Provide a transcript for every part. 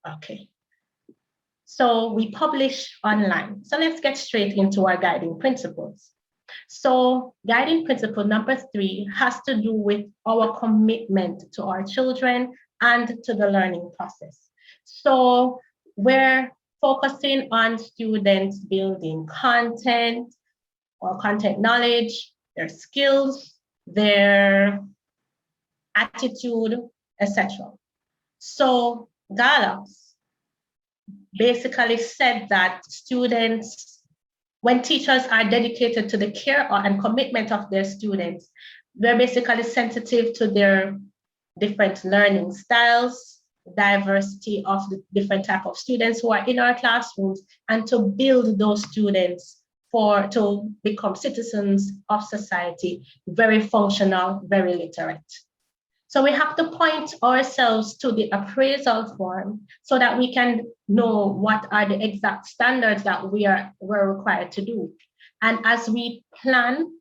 Okay. So we publish online. So let's get straight into our guiding principles. So guiding principle number 3 has to do with our commitment to our children and to the learning process. So we're focusing on students building content or content knowledge, their skills, their attitude, etc. So Gallups basically said that students, when teachers are dedicated to the care and commitment of their students, they're basically sensitive to their different learning styles, diversity of the different type of students who are in our classrooms, and to build those students to become citizens of society, very functional, very literate. So we have to point ourselves to the appraisal form so that we can know what are the exact standards that we're required to do. And as we plan,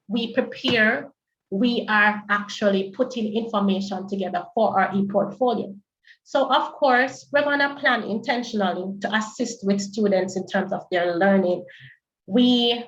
we prepare, we are actually putting information together for our e-portfolio. So of course, we're gonna plan intentionally to assist with students in terms of their learning. We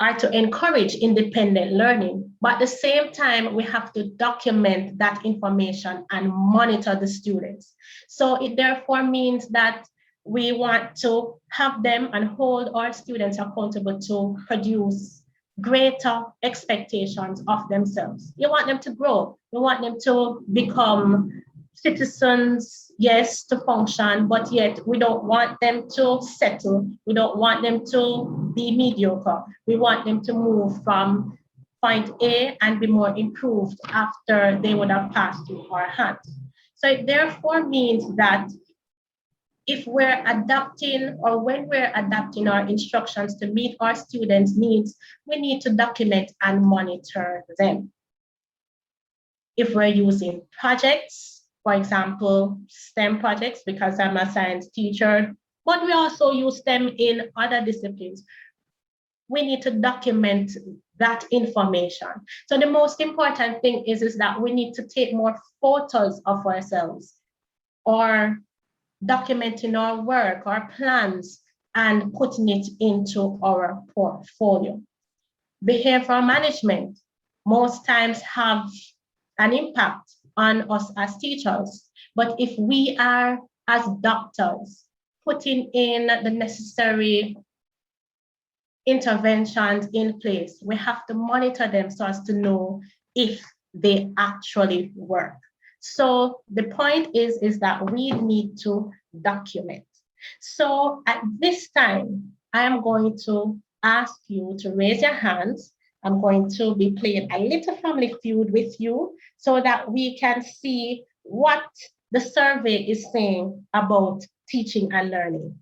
are to encourage independent learning, but at the same time, we have to document that information and monitor the students. So it therefore means that we want to have them and hold our students accountable to produce greater expectations of themselves. You want them to grow. You want them to become citizens, yes, to function, but yet we don't want them to settle. We don't want them to be mediocre. We want them to move from point A and be more improved after they would have passed through our hands. So it therefore means that if we're adapting or when we're adapting our instructions to meet our students' needs, we need to document and monitor them. If we're using projects, for example, STEM projects, because I'm a science teacher, but we also use them in other disciplines. We need to document that information. So the most important thing is that we need to take more photos of ourselves or documenting our work, our plans, and putting it into our portfolio. Behavioral management most times have an impact on us as teachers. But if we are, as doctors, putting in the necessary interventions in place, we have to monitor them so as to know if they actually work. So the point is that we need to document. So at this time, I am going to ask you to raise your hands. I'm going to be playing a little family feud with you so that we can see what the survey is saying about teaching and learning.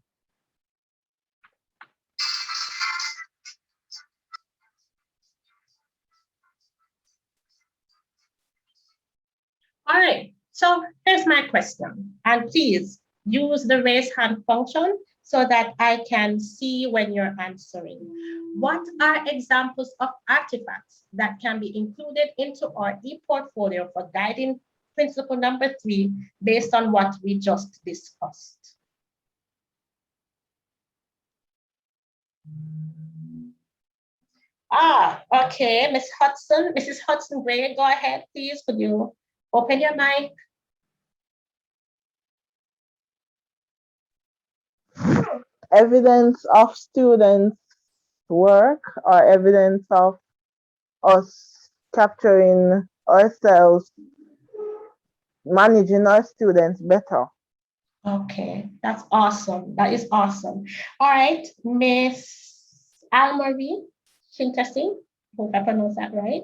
All right, so here's my question. And please use the raise hand function so that I can see when you're answering. What are examples of artifacts that can be included into our e-portfolio for guiding principle number 3 based on what we just discussed? Okay, Mrs. Hudson Gray, go ahead, please. Could you open your mic? Evidence of students' work or evidence of us capturing ourselves, managing our students better. Okay, that's awesome. That is awesome. All right, Miss Almarie Shintasi, hope I pronounced that right.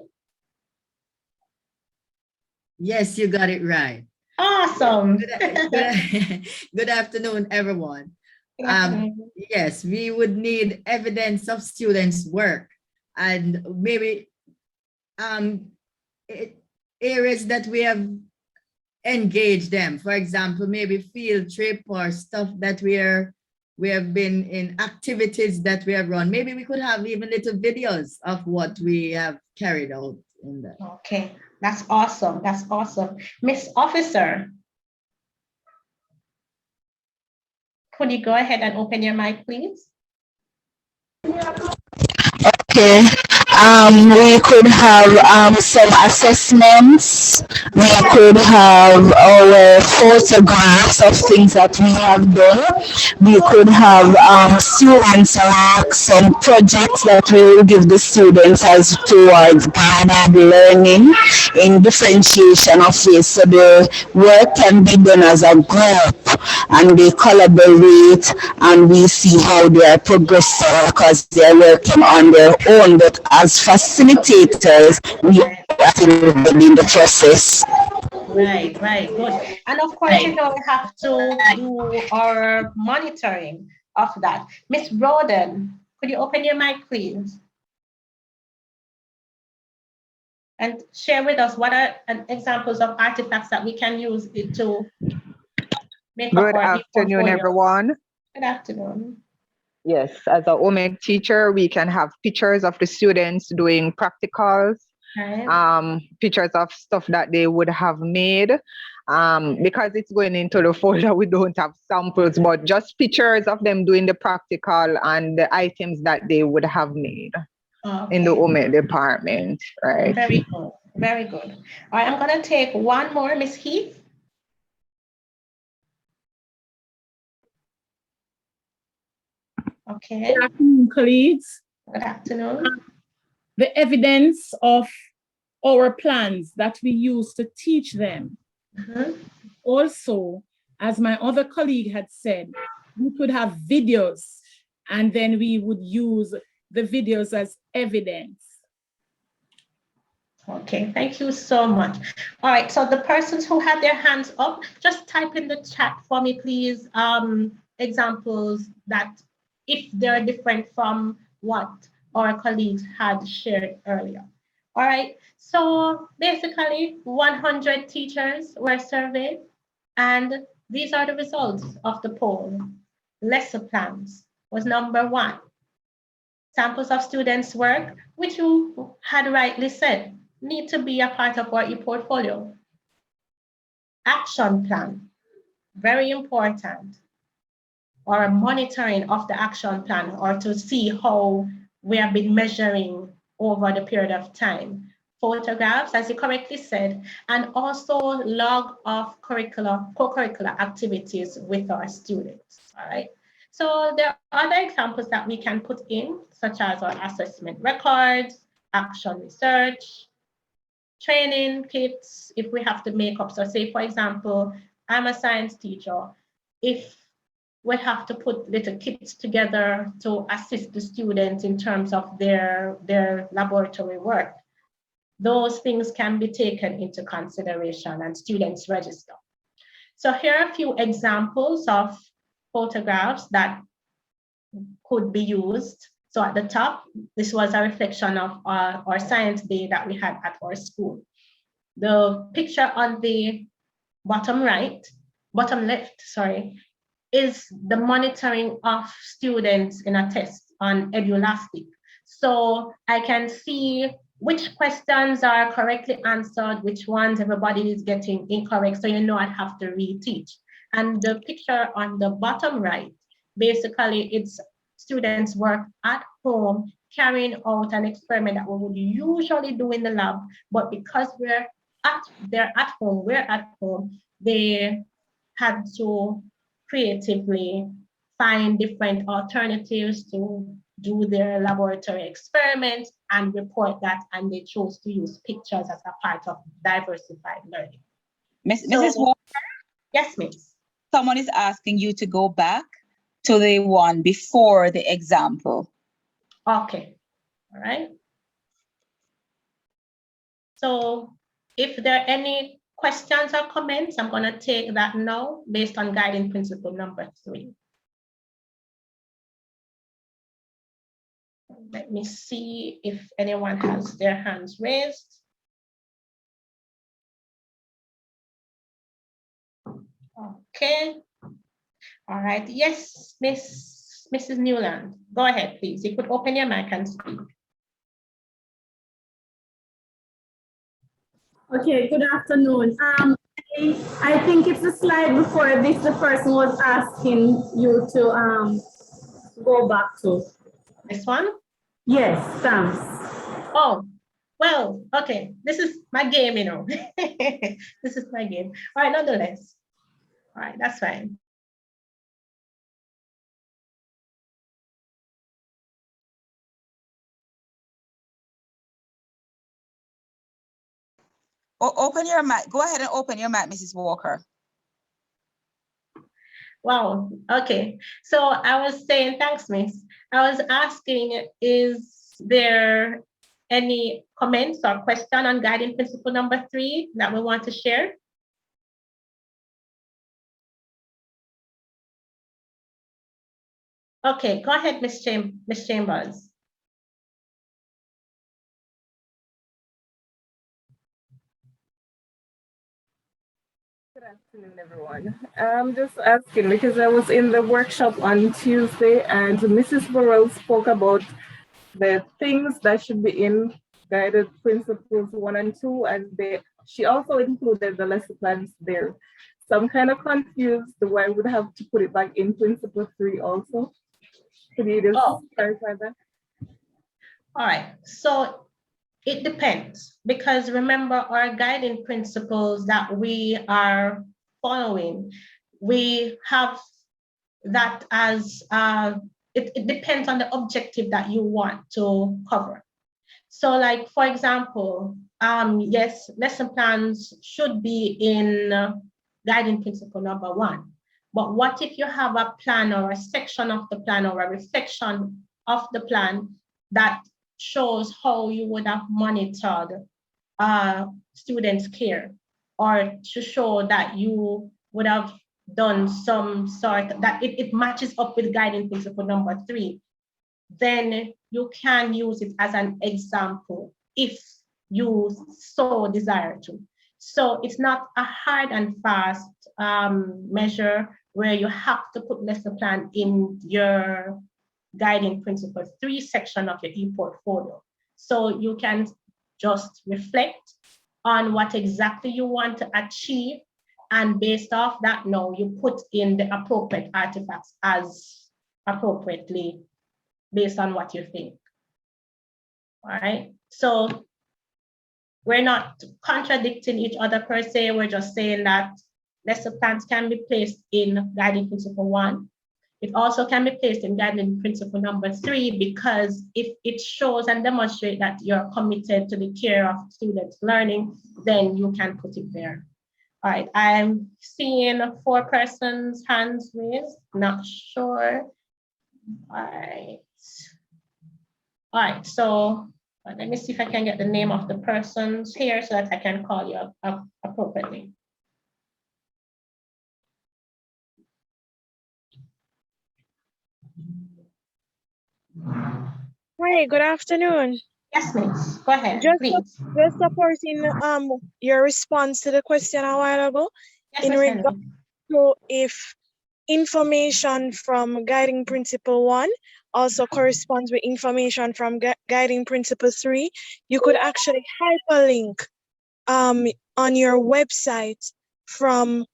Yes, you got it right. Awesome. Good afternoon, everyone. Yes, we would need evidence of students' work and maybe areas that we have engaged them. For example, maybe field trip or stuff that we have been in, activities that we have run. Maybe we could have even little videos of what we have carried out in that. Okay, that's awesome. That's awesome. Miss Officer. Could you go ahead and open your mic, please? Okay. We could have some assessments. We could have our photographs of things that we have done. We could have students work, some projects that we will give the students as towards guided learning in differentiation of ways. So the work can be done as a group and they collaborate and we see how they are progressing because they are working on their own, but as facilitators we are in the process. Right, good. And of course, we have to do our monitoring of that. Miss Roden, could you open your mic, please? And share with us what are examples of artifacts that we can use to make up Good our afternoon, portfolio. everyone. Good afternoon. Yes, as a OMEG teacher, we can have pictures of the students doing practicals, Right. pictures of stuff that they would have made. Because it's going into the folder, we don't have samples, but just pictures of them doing the practical and the items that they would have made in the OMEG department, right? Very good, very good. All right, I'm gonna take one more, Miss Heath. Okay. Good afternoon, colleagues. Good afternoon. The evidence of our plans that we use to teach them. Also, as my other colleague had said, we could have videos and then we would use the videos as evidence. Okay, thank you so much. All right, so the persons who had their hands up, just type in the chat for me, please, examples that if they're different from what our colleagues had shared earlier. All right, so basically 100 teachers were surveyed and these are the results of the poll. Lesson plans was number 1. Samples of students' work, which you had rightly said, need to be a part of our e-portfolio. Action plan, very important. Or a monitoring of the action plan or to see how we have been measuring over the period of time. Photographs, as you correctly said, and also log of co-curricular activities with our students, all right? So there are other examples that we can put in, such as our assessment records, action research, training kits, if we have to make up. So say, for example, I'm a science teacher. If we have to put little kits together to assist the students in terms of their laboratory work, those things can be taken into consideration and students register. So here are a few examples of photographs that could be used. So at the top, this was a reflection of our science day that we had at our school. The picture on the bottom left, sorry, is the monitoring of students in a test on Edulastic. So I can see which questions are correctly answered, which ones everybody is getting incorrect, so you know I'd have to reteach. And the picture on the bottom right, basically it's students work at home, carrying out an experiment that we would usually do in the lab, but because they're at home, they had to creatively find different alternatives to do their laboratory experiments and report that, and they chose to use pictures as a part of diversified learning. Mrs. Walker? Yes, Miss. Someone is asking you to go back to the one before the example. Okay, all right. So if there are any questions or comments, I'm going to take that now based on guiding principle number 3. Let me see if anyone has their hands raised. Okay. All right. Yes, Mrs. Newland, go ahead, please. You could open your mic and speak. Okay, good afternoon. I think it's the slide before this, the person was asking you to go back to. This one? Yes, thanks. Oh, well, okay. This is my game, you know. This is my game. All right, nonetheless. All right, that's fine. Open your mic. Go ahead and open your mic, Mrs. Walker. Wow, okay. So I was saying, thanks, Miss. I was asking, is there any comments or question on guiding principle number 3 that we want to share? Okay, go ahead, Miss Chambers. Good afternoon, everyone. I'm just asking because I was in the workshop on Tuesday and Mrs. Burrell spoke about the things that should be in guided principles 1 and 2, and she also included the lesson plans there. So I'm kind of confused why I would have to put it back in principle 3 also. Could you just clarify that? All right, so it depends, because remember our guiding principles that we are following, we have that as, it depends on the objective that you want to cover. So like, for example, yes, lesson plans should be in guiding principle number 1. But what if you have a plan or a section of the plan or a reflection of the plan that shows how you would have monitored students' care, or to show that you would have done some sort that it matches up with guiding principle number 3, then you can use it as an example if you so desire to. So it's not a hard and fast measure where you have to put lesson plan in your guiding principle 3 section of your e-portfolio. So you can just reflect on what exactly you want to achieve, and based off that, now you put in the appropriate artifacts as appropriately based on what you think. All right, so we're not contradicting each other per se, we're just saying that lesson plans can be placed in guiding principle 1. It also can be placed in guiding principle number 3, because if it shows and demonstrates that you're committed to the care of students' learning, then you can put it there. All right, I'm seeing 4 persons' hands raised, not sure. All right, so let me see if I can get the name of the persons here so that I can call you up appropriately. Hi, good afternoon. Yes, miss. Go ahead, please. Just supporting your response to the question a while ago, Yes, in Ms. regard Henry. to if information from guiding principle 1 also corresponds with information from guiding principle 3, you could actually hyperlink on your website from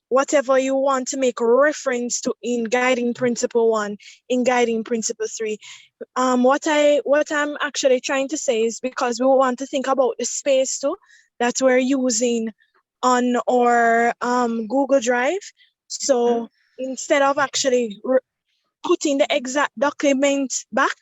whatever you want to make reference to in guiding principle 1, in guiding principle 3. What I'm actually trying to say is, because we want to think about the space too that we're using on our Google Drive. So instead of actually putting the exact document back,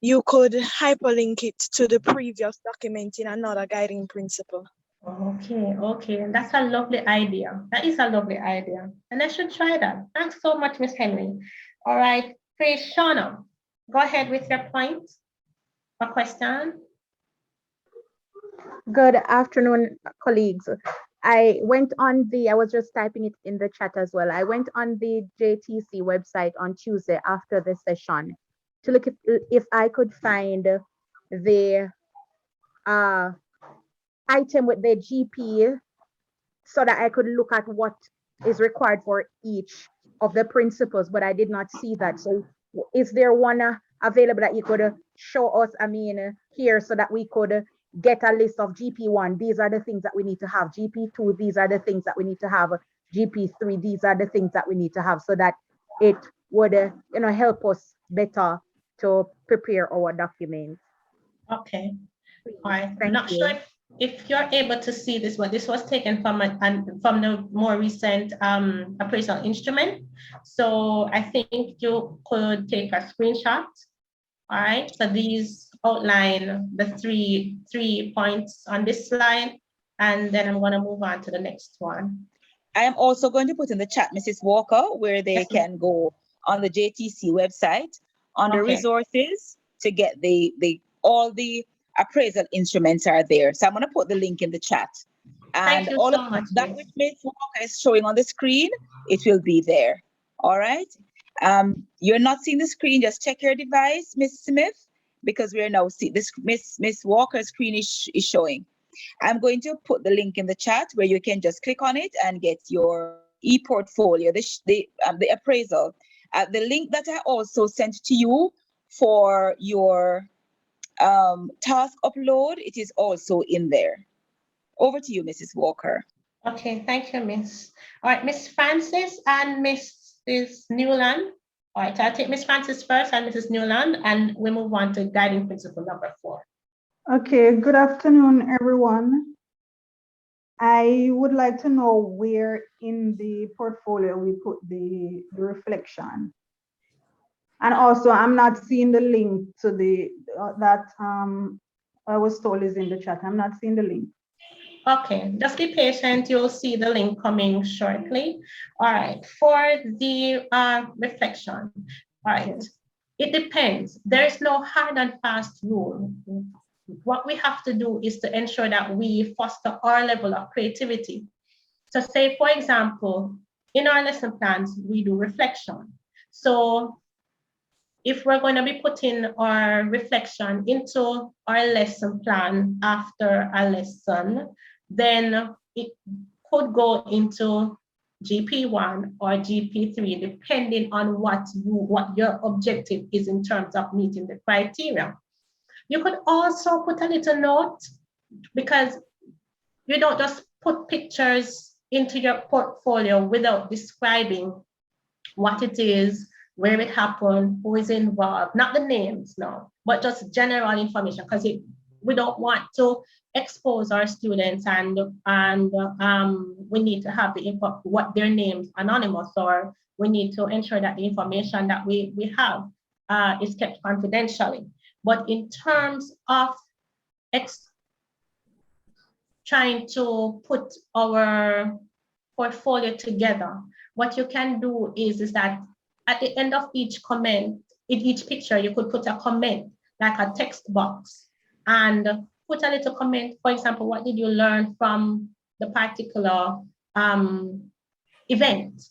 you could hyperlink it to the previous document in another guiding principle. Okay, that's a lovely idea. That is a lovely idea, and I should try that. Thanks so much, Miss Henry. All right, please, Shauna, go ahead with your point or question. Good afternoon, colleagues. I was just typing it in the chat as well. I went on the JTC website on Tuesday after the session to look if I could find the item with the GP so that I could look at what is required for each of the principles, but I did not see that. So is there one available that you could show us, here, so that we could get a list of GP1. These are the things that we need to have. GP2, these are the things that we need to have. GP3, these are the things that we need to have, so that it would, help us better to prepare our documents. Okay. All right. Thank Not you. sure if you're able to see this, but this was taken from the more recent appraisal instrument. So I think you could take a screenshot. All right. So these outline the three points on this slide, and then I'm going to move on to the next one. I am also going to put in the chat, Mrs. Walker, where they can go on the JTC website under resources to get all the appraisal instruments are there. So I'm going to put the link in the chat. And Thank you all so of much, that Miss. which Ms. Walker is showing on the screen, it will be there. All right. You're not seeing the screen, just check your device, Ms. Smith, because we are now seeing this. Miss Walker's screen is showing. I'm going to put the link in the chat where you can just click on it and get your e-portfolio, the appraisal. The link that I also sent to you for your task upload, it is also in there. Over to you, Mrs. Walker. Okay, thank you, Miss. All right, Miss Francis and Mrs. Newland. All right, I'll take Miss Francis first and Mrs. Newland, and we move on to guiding principle number 4. Okay, good afternoon, everyone. I would like to know where in the portfolio we put the reflection. And also, I'm not seeing the link to that I was told is in the chat. I'm not seeing the link. Okay, just be patient. You'll see the link coming shortly. All right, for the reflection. All right, it depends. There is no hard and fast rule. What we have to do is to ensure that we foster our level of creativity. So say, for example, in our lesson plans, we do reflection. So if we're going to be putting our reflection into our lesson plan after a lesson, then it could go into GP1 or GP3, depending on what your objective is in terms of meeting the criteria. You could also put a little note, because you don't just put pictures into your portfolio without describing what it is, where it happened, who is involved, not the names, no, but just general information, because we don't want to expose our students and we need to have the info, what their names anonymous, or we need to ensure that the information that we have is kept confidentially. But in terms of trying to put our portfolio together, what you can do is that at the end of each comment, in each picture, you could put a comment, like a text box, and put a little comment. For example, what did you learn from the particular event?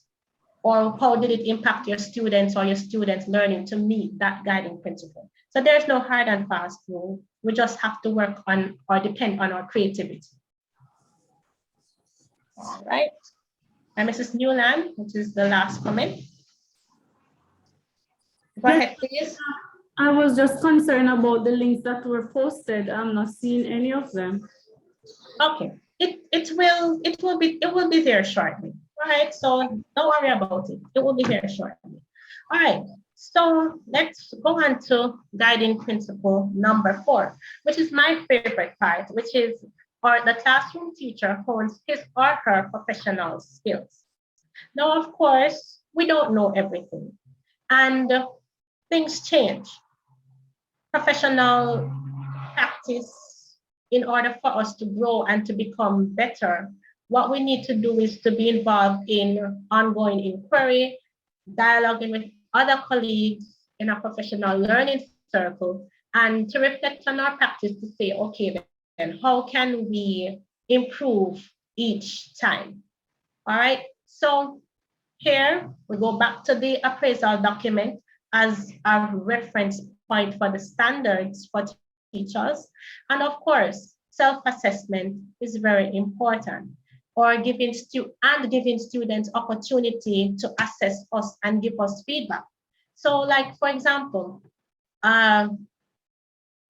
Or how did it impact your students or your students learning to meet that guiding principle? So there's no hard and fast rule. We just have to work on or depend on our creativity. All right. And Mrs. Newland, which is the last comment. Go ahead, please. I was just concerned about the links that were posted. I'm not seeing any of them. Okay, it will be there shortly. All right, so don't worry about it. It will be there shortly. All right, so let's go on to guiding principle number 4, which is my favorite part, which is the classroom teacher hones his or her professional skills. Now, of course, we don't know everything, and things change. Professional practice, in order for us to grow and to become better, what we need to do is to be involved in ongoing inquiry, dialoguing with other colleagues in a professional learning circle, and to reflect on our practice to say, okay, then how can we improve each time? All right, so here we go back to the appraisal document as a reference point for the standards for teachers. And of course, self-assessment is very important, or giving students opportunity to assess us and give us feedback. So like, for example,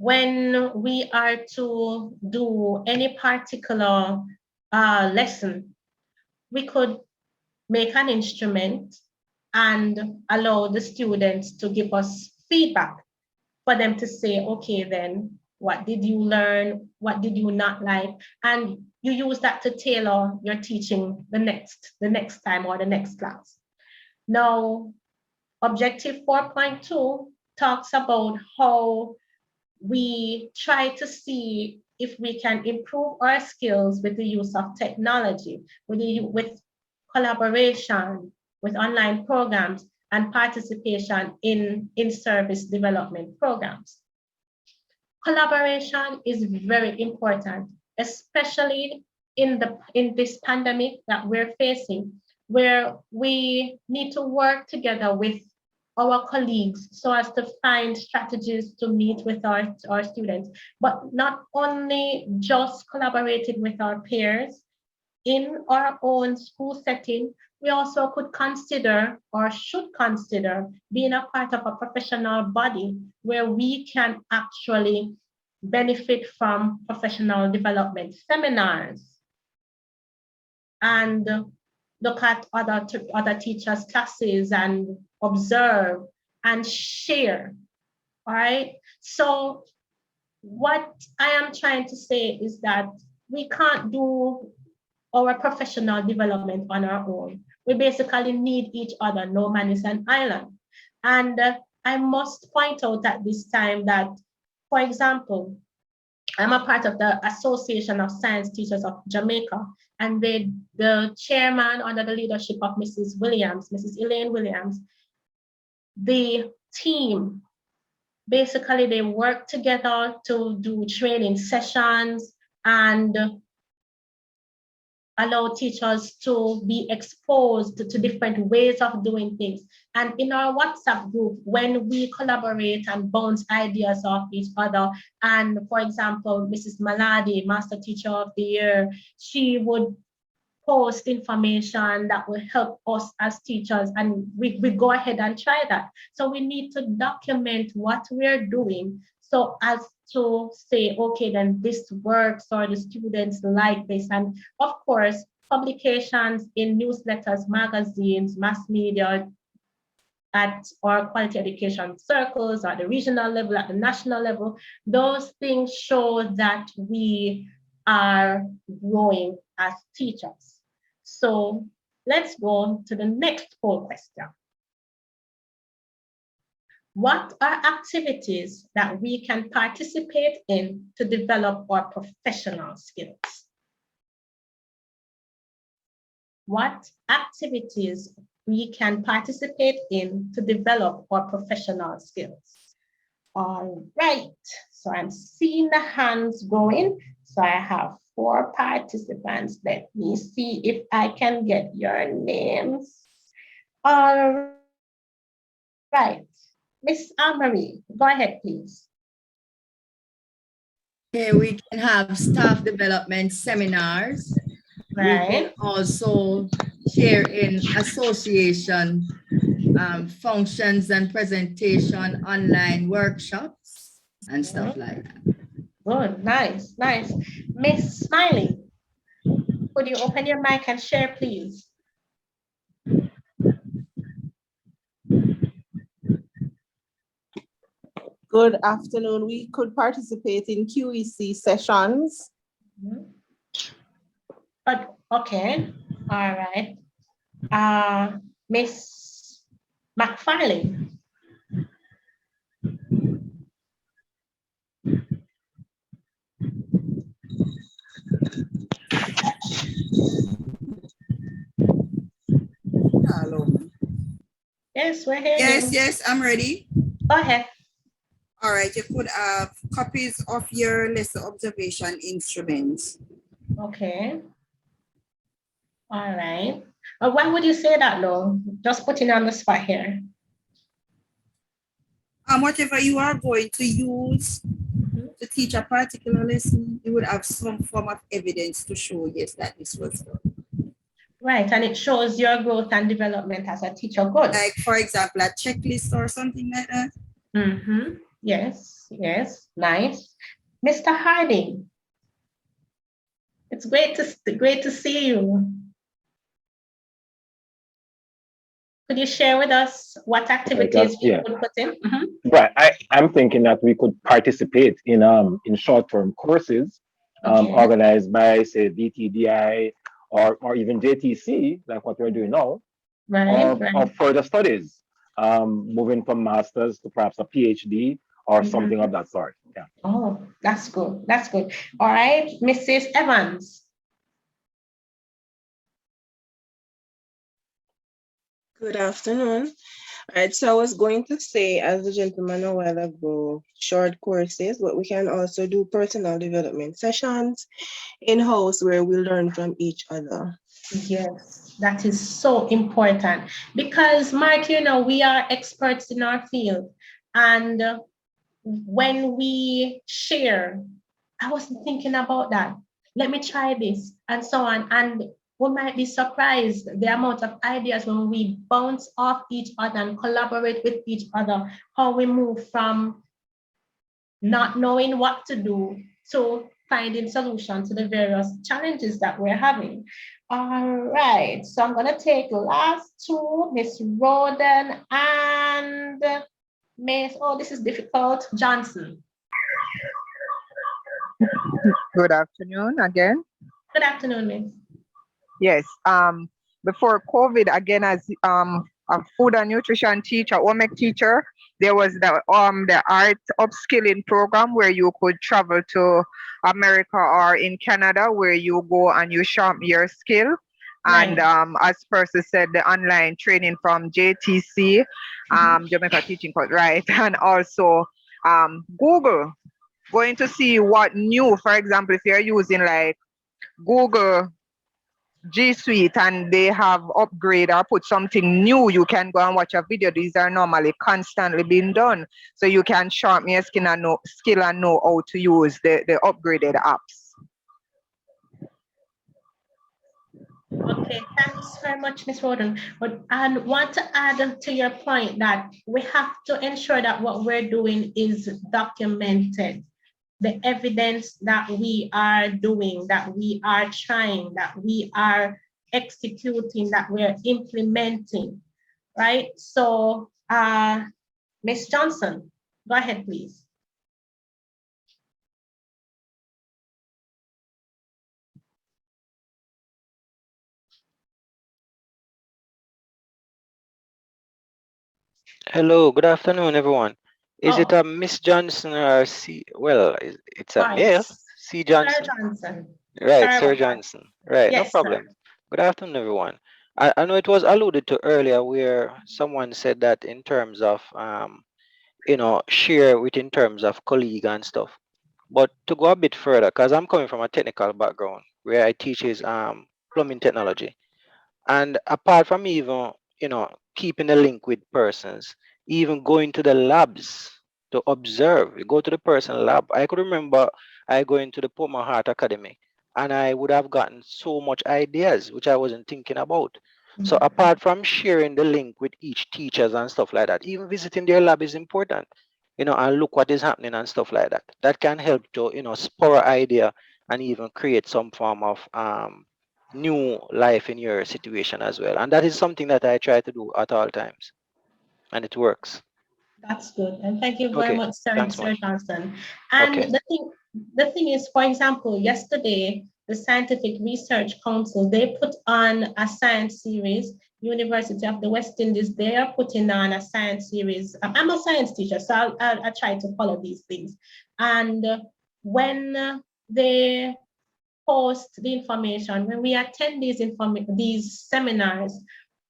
when we are to do any particular lesson, we could make an instrument and allow the students to give us feedback for them to say, okay, then what did you learn? What did you not like? And you use that to tailor your teaching the next time or the next class. Now, objective 4.2 talks about how we try to see if we can improve our skills with the use of technology, with collaboration, with online programs, and participation in service development programs. Collaboration is very important, especially in this pandemic that we're facing, where we need to work together with our colleagues so as to find strategies to meet with our students, but not only just collaborating with our peers in our own school setting, we also could consider or should consider being a part of a professional body where we can actually benefit from professional development seminars and look at other teachers' classes and observe and share, all right? So what I am trying to say is that we can't do our professional development on our own. We basically need each other. No man is an island. And I must point out at this time that, for example, I'm a part of the Association of Science Teachers of Jamaica, and the chairman under the leadership of Mrs. Elaine Williams, the team, basically they work together to do training sessions and allow teachers to be exposed to different ways of doing things. And in our WhatsApp group, when we collaborate and bounce ideas off each other, and for example, Mrs. Maladi, Master Teacher of the Year, she would post information that will help us as teachers, and we go ahead and try that. So we need to document what we're doing so as to say, okay, then this works, or the students like this. And of course, publications in newsletters, magazines, mass media, at our quality education circles, at the regional level, at the national level, those things show that we are growing as teachers. So let's go to the next poll question. What are activities that we can participate in to develop our professional skills? What activities we can participate in to develop our professional skills? All right, so I'm seeing the hands going. So I have 4 participants. Let me see if I can get your names. All right. Miss Anne-Marie, go ahead, please. Okay, we can have staff development seminars. Right. We can also share in association functions and presentation online workshops and stuff like that. Good, nice, nice. Miss Smiley, could you open your mic and share, please? Good afternoon. We could participate in QEC sessions. But okay, all right. Miss McFarlane. Hello. Yes, we're here. Yes, I'm ready. Go ahead. All right, you could have copies of your lesson observation instruments. Okay. All right. Why would you say that, though? Just putting on the spot here. Whatever you are going to use to teach a particular lesson, you would have some form of evidence to show, yes, that this was done. Right, and it shows your growth and development as a teacher. Good. Like, for example, a checklist or something like that. Mm-hmm. Yes, yes, nice. Mr. Harding, it's great to see you. Could you share with us what activities you Yeah. would put in? Right. I'm thinking that we could participate in short-term courses Okay. organized by, say, DTDI or even JTC, like what we're doing now, Right, right. of further studies, moving from masters to perhaps a PhD or something of that sort. Yeah. Oh, that's good. That's good. All right, Mrs. Evans. Good afternoon. All right, so I was going to say, as the gentleman a while ago, short courses, but we can also do personal development sessions in-house where we learn from each other. Yes, that is so important because, Mark, we are experts in our field. And when we share, I was thinking about that. Let me try this and so on. And we might be surprised the amount of ideas when we bounce off each other and collaborate with each other, how we move from not knowing what to do to finding solutions to the various challenges that we're having. All right, so I'm gonna take the last two, Miss Roden and Miss, oh, this is difficult, Johnson. Good afternoon again. Good afternoon, Miss. Yes. Before COVID, again, as a food and nutrition teacher, OMEC teacher, there was the art upskilling program where you could travel to America or in Canada, where you go and you sharpen your skill. And as Percy said, the online training from JTC, Jamaica Teaching Course, right? And also Google, going to see what new, for example, if you're using like Google G Suite and they have upgrade or put something new, you can go and watch a video. These are normally constantly being done. So you can sharpen your skill and know how to use the upgraded apps. Okay, thanks very much, Ms. Roden. But I want to add to your point that we have to ensure that what we're doing is documented. The evidence that we are doing, that we are trying, that we are executing, that we're implementing, right? So, Ms. Johnson, go ahead, please. Hello, good afternoon, everyone. Is it a Miss Johnson or C? Well, it's a male, C. Johnson. Sir Johnson. Right, Sir Johnson. Right, no Yes, problem. sir. Good afternoon, everyone. I know it was alluded to earlier where someone said that in terms of, share with in terms of colleague and stuff. But to go a bit further, because I'm coming from a technical background where I teach is plumbing technology. And apart from even, keeping the link with persons, even going to the labs to observe, you go to the person lab. I could remember I going to the Poma Heart Academy and I would have gotten so much ideas, which I wasn't thinking about. So apart from sharing the link with each teachers and stuff like that, even visiting their lab is important, and look what is happening and stuff like that. That can help to, spur idea and even create some form of new life in your situation as well. And that is something that I try to do at all times. And it works. That's good. And thank you very Okay, much, Sir thanks much. Johnson. And Okay. the thing is, for example, yesterday, the Scientific Research Council, they put on a science series. University of the West Indies, they are putting on a science series. I'm a science teacher, so I try to follow these things. And when they post the information, when we attend these seminars,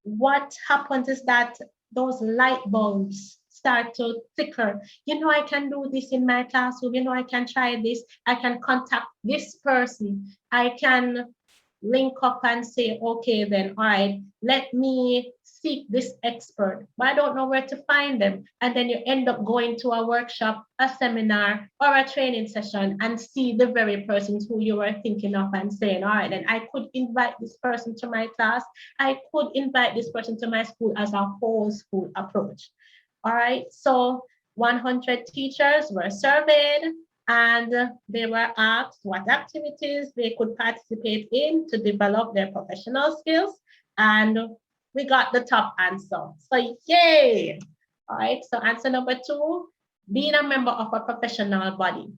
what happens is that those light bulbs start to flicker. I can do this in my classroom. I can try this. I can contact this person. I can link up and say, okay, then, all right, let me seek this expert, but I don't know where to find them. And then you end up going to a workshop, a seminar, or a training session and see the very persons who you were thinking of and saying, all right, then I could invite this person to my class. I could invite this person to my school as a whole school approach. All right, so 100 teachers were surveyed, and they were asked what activities they could participate in to develop their professional skills. And we got the top answer. So yay! All right, so answer number 2, being a member of a professional body.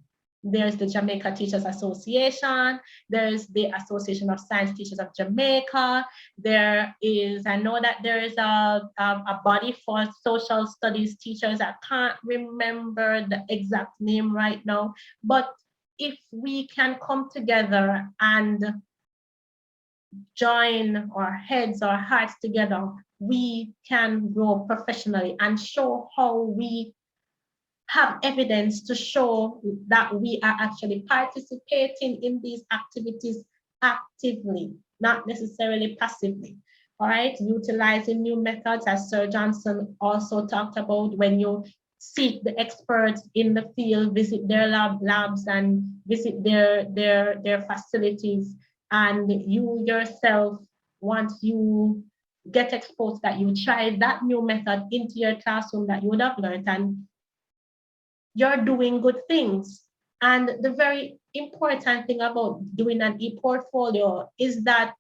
There's the Jamaica Teachers Association. There's the Association of Science Teachers of Jamaica. There is, I know that there is a body for social studies teachers. I can't remember the exact name right now, but if we can come together and join our heads, our hearts together, we can grow professionally and show how we have evidence to show that we are actually participating in these activities actively, not necessarily passively. All right, utilizing new methods, as Sir Johnson also talked about, when you seek the experts in the field, visit their labs and visit their facilities, and you yourself, once you get exposed, that you try that new method into your classroom that you would have learned, and you're doing good things. And the very important thing about doing an e-portfolio is that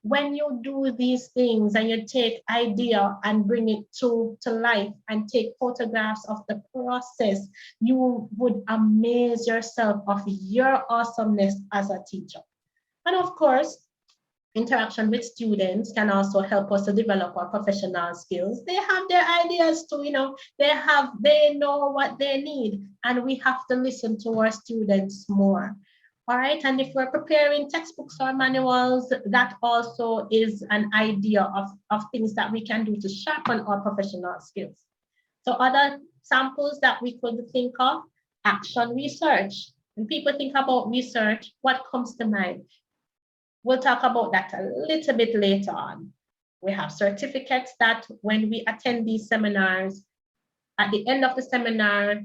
when you do these things and you take idea and bring it to life and take photographs of the process, you would amaze yourself of your awesomeness as a teacher. And of course, interaction with students can also help us to develop our professional skills. They have their ideas too, they know what they need, and we have to listen to our students more. All right, and if we're preparing textbooks or manuals, that also is an idea of things that we can do to sharpen our professional skills. So other samples that we could think of, action research. When people think about research, what comes to mind? We'll talk about that a little bit later on. We have certificates that when we attend these seminars, at the end of the seminar,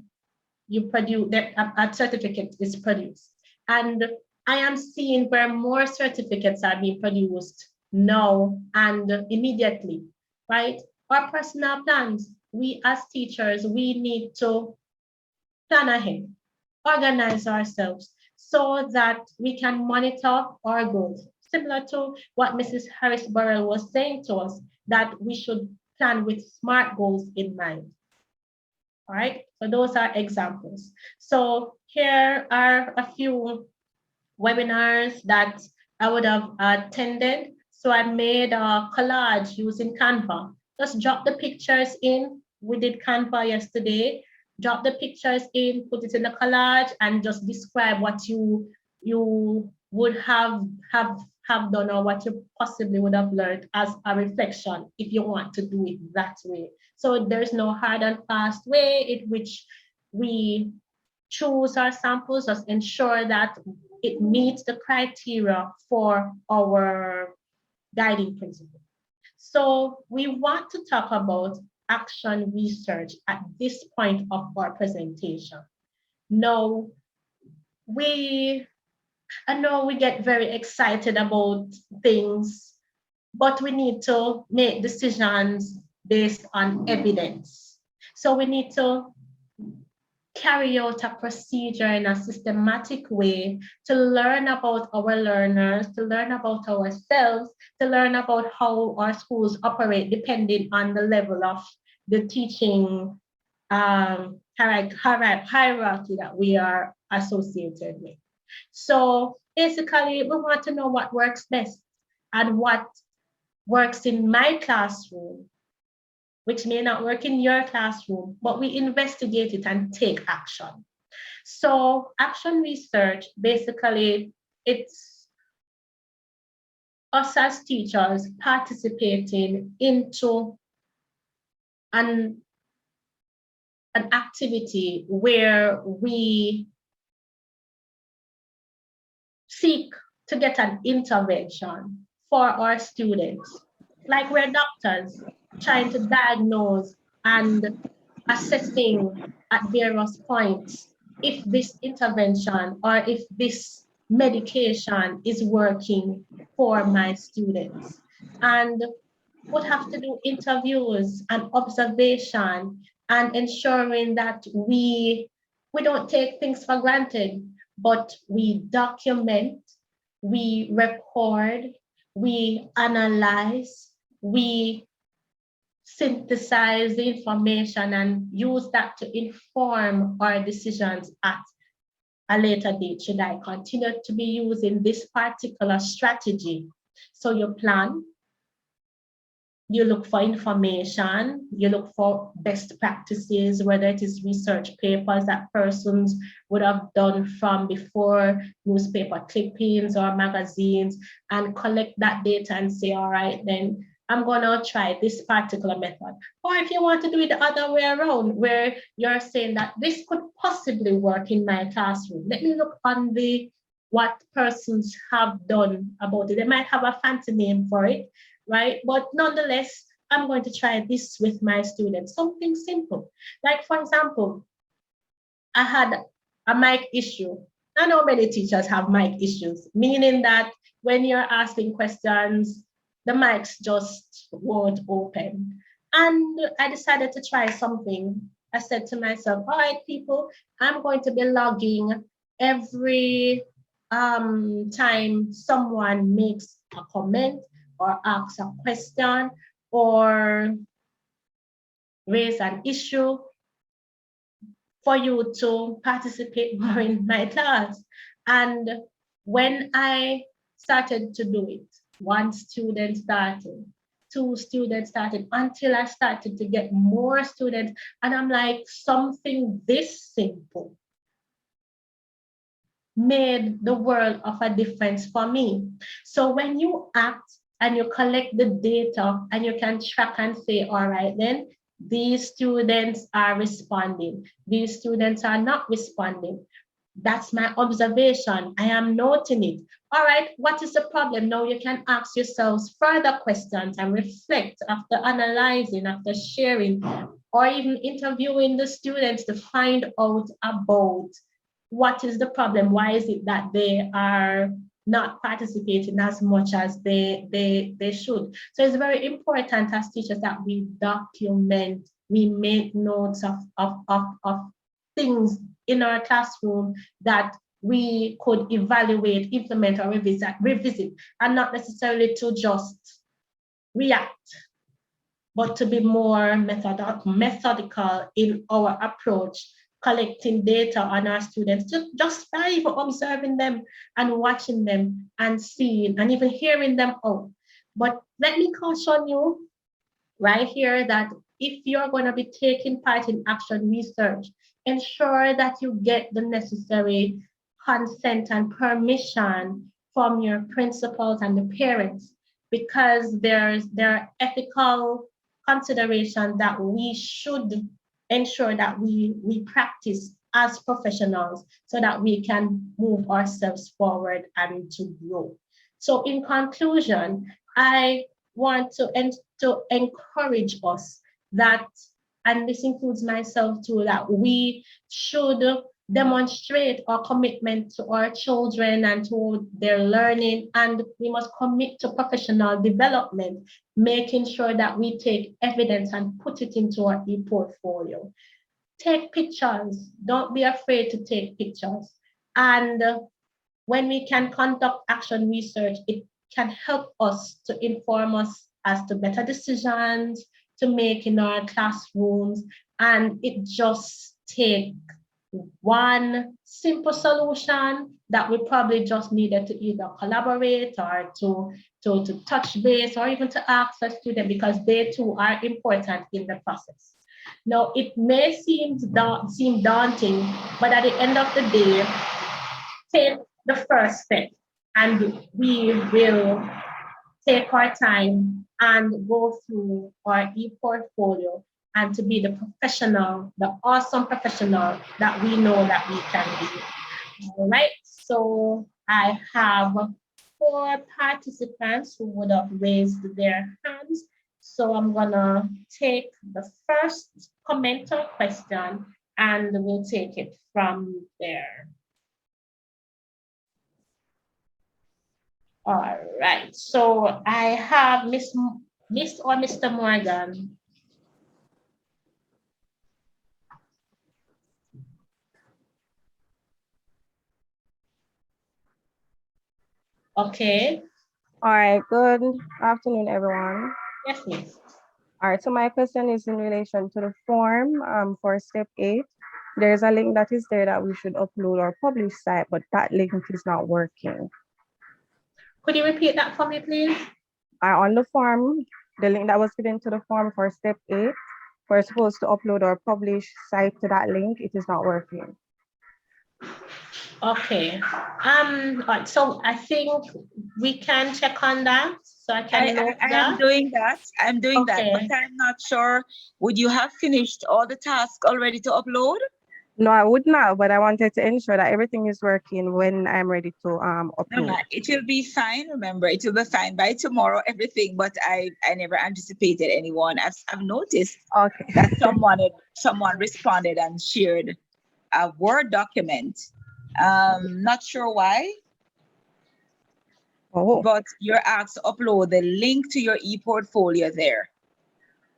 you produce a certificate is produced. And I am seeing where more certificates are being produced now and immediately, right? Our personal plans, we as teachers, we need to plan ahead, organize ourselves, so that we can monitor our goals. Similar to what Mrs. Harris Burrell was saying to us, that we should plan with SMART goals in mind. All right, so those are examples. So here are a few webinars that I would have attended. So I made a collage using Canva. Just drop the pictures in. We did Canva yesterday. Drop the pictures in, put it in the collage, and just describe what you would have done or what you possibly would have learned as a reflection if you want to do it that way. So there's no hard and fast way in which we choose our samples, just ensure that it meets the criteria for our guiding principle. So we want to talk about action research at this point of our presentation. Now, I know we get very excited about things, but we need to make decisions based on evidence. So we need to carry out a procedure in a systematic way to learn about our learners, to learn about ourselves, to learn about how our schools operate depending on the level of the teaching hierarchy that we are associated with. So basically, we want to know what works best and what works in my classroom, which may not work in your classroom, but we investigate it and take action. So action research, basically, it's us as teachers participating into an activity where we seek to get an intervention for our students. Like we're doctors trying to diagnose and assessing at various points if this intervention or if this medication is working for my students. And would have to do interviews and observation and ensuring that we don't take things for granted, but we document, we record, we analyze, we synthesize the information and use that to inform our decisions at a later date. Should I continue to be using this particular strategy? So you plan, you look for information, you look for best practices, whether it is research papers that persons would have done from before, newspaper clippings or magazines, and collect that data and say, all right, then I'm gonna try this particular method. Or if you want to do it the other way around, where you're saying that this could possibly work in my classroom, let me look on what persons have done about it. They might have a fancy name for it, right? But nonetheless, I'm going to try this with my students, something simple. Like, for example, I had a mic issue. I know many teachers have mic issues, meaning that when you're asking questions, the mics just won't open. And I decided to try something. I said to myself, all right, people, I'm going to be logging every time someone makes a comment or asks a question or raise an issue for you to participate more in my class. And when I started to do it, one student started, two students started, until I started to get more students. And I'm like, something this simple made the world of a difference for me. So when you act and you collect the data and you can track and say, all right, then these students are responding, these students are not responding. That's my observation. I am noting it. All right, what is the problem? Now you can ask yourselves further questions and reflect after analyzing, after sharing, or even interviewing the students to find out about what is the problem? Why is it that they are not participating as much as they should? So it's very important as teachers that we document, we make notes of things in our classroom that we could evaluate, implement, or revisit, and not necessarily to just react, but to be more methodical in our approach, collecting data on our students, just by even observing them and watching them and seeing and even hearing them out. But let me caution you right here that if you're going to be taking part in action research, ensure that you get the necessary consent and permission from your principals and the parents, because there are ethical considerations that we should ensure that we practice as professionals so that we can move ourselves forward and to grow. So in conclusion, I want to encourage us that, and this includes myself too, that we should demonstrate our commitment to our children and to their learning, and we must commit to professional development, making sure that we take evidence and put it into our e-portfolio. Take pictures, don't be afraid to take pictures. And when we can conduct action research, it can help us to inform us as to better decisions to make in our classrooms. And it just takes one simple solution that we probably just needed to either collaborate or to touch base or even to ask a student, because they too are important in the process. Now, it may seem daunting, but at the end of the day, take the first step and we will take our time and go through our e-portfolio and to be the professional, the awesome professional that we know that we can be. All right, so I have 4 participants who would have raised their hands. So I'm gonna take the first commenter question and we'll take it from there. All right, so I have Miss or Mr. Morgan. Okay. All right, good afternoon, everyone. Yes, miss. All right, so my question is in relation to the form for step 8. There's a link that is there that we should upload our publish site, but that link is not working. Could you repeat that for me, please? On the form, the link that was given to the form for step 8, we're supposed to upload our publish site to that link. It is not working. Okay. Right, so I think we can check on that. So I can note I that. am doing that. I'm doing that, but Okay. I'm not sure. Would you have finished all the tasks already to upload? No, I would not, but I wanted to ensure that everything is working when I'm ready to No, upload. it will be fine. Remember, it will be fine by tomorrow, everything, but I never anticipated anyone. I've noticed that someone responded and shared a Word document. Not sure why. But you're asked to upload the link to your e-portfolio there.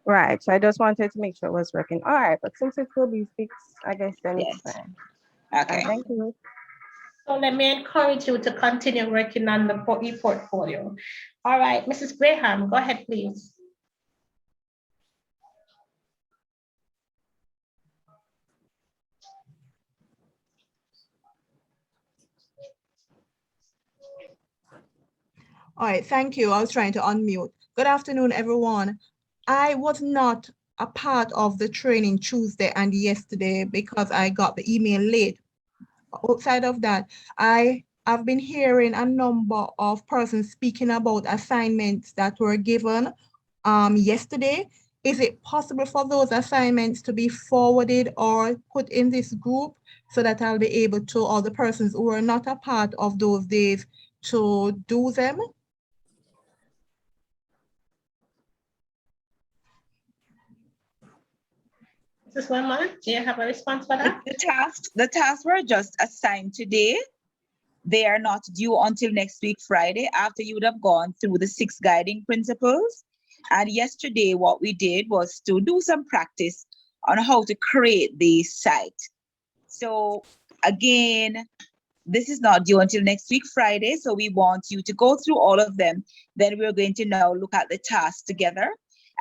Right, so I just wanted to make sure it was working. All right, but since it will be fixed, I guess then it's Yes. fine. Okay. Thank you. So let me encourage you to continue working on the e-portfolio. All right, Mrs. Graham, go ahead, please. All right, thank you. I was trying to unmute. Good afternoon, everyone. I was not a part of the training Tuesday and yesterday because I got the email late. Outside of that, I have been hearing a number of persons speaking about assignments that were given yesterday. Is it possible for those assignments to be forwarded or put in this group so that I'll be able to, all the persons who are not a part of those days, to do them? Mrs. Wellman, do you have a response for that? The tasks were just assigned today. They are not due until next week, Friday, after you would have gone through the 6 guiding principles. And yesterday, what we did was to do some practice on how to create the site. So again, this is not due until next week, Friday. So we want you to go through all of them. Then we're going to now look at the tasks together.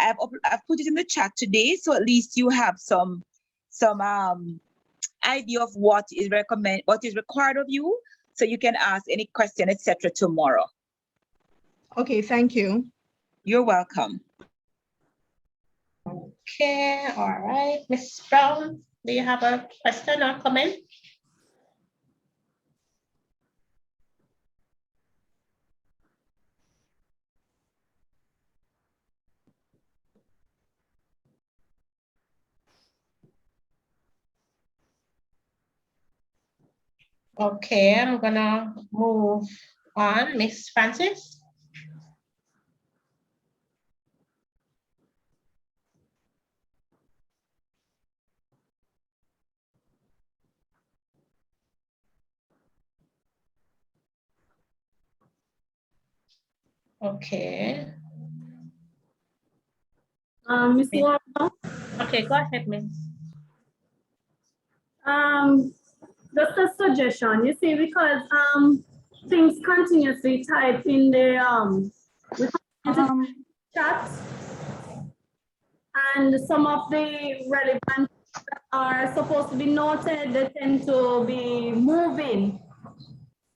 I've put it in the chat today, so at least you have some idea of what is required of you, so you can ask any question, etc. tomorrow. Okay, thank you. You're welcome. Okay, all right. Ms. Brown, do you have a question or comment? Okay, I'm gonna move on. Miss Francis? Okay. Miss Walker? Okay, go ahead, Miss. Just a suggestion, you see, because things continuously type in the chat, and some of the relevant are supposed to be noted, they tend to be moving.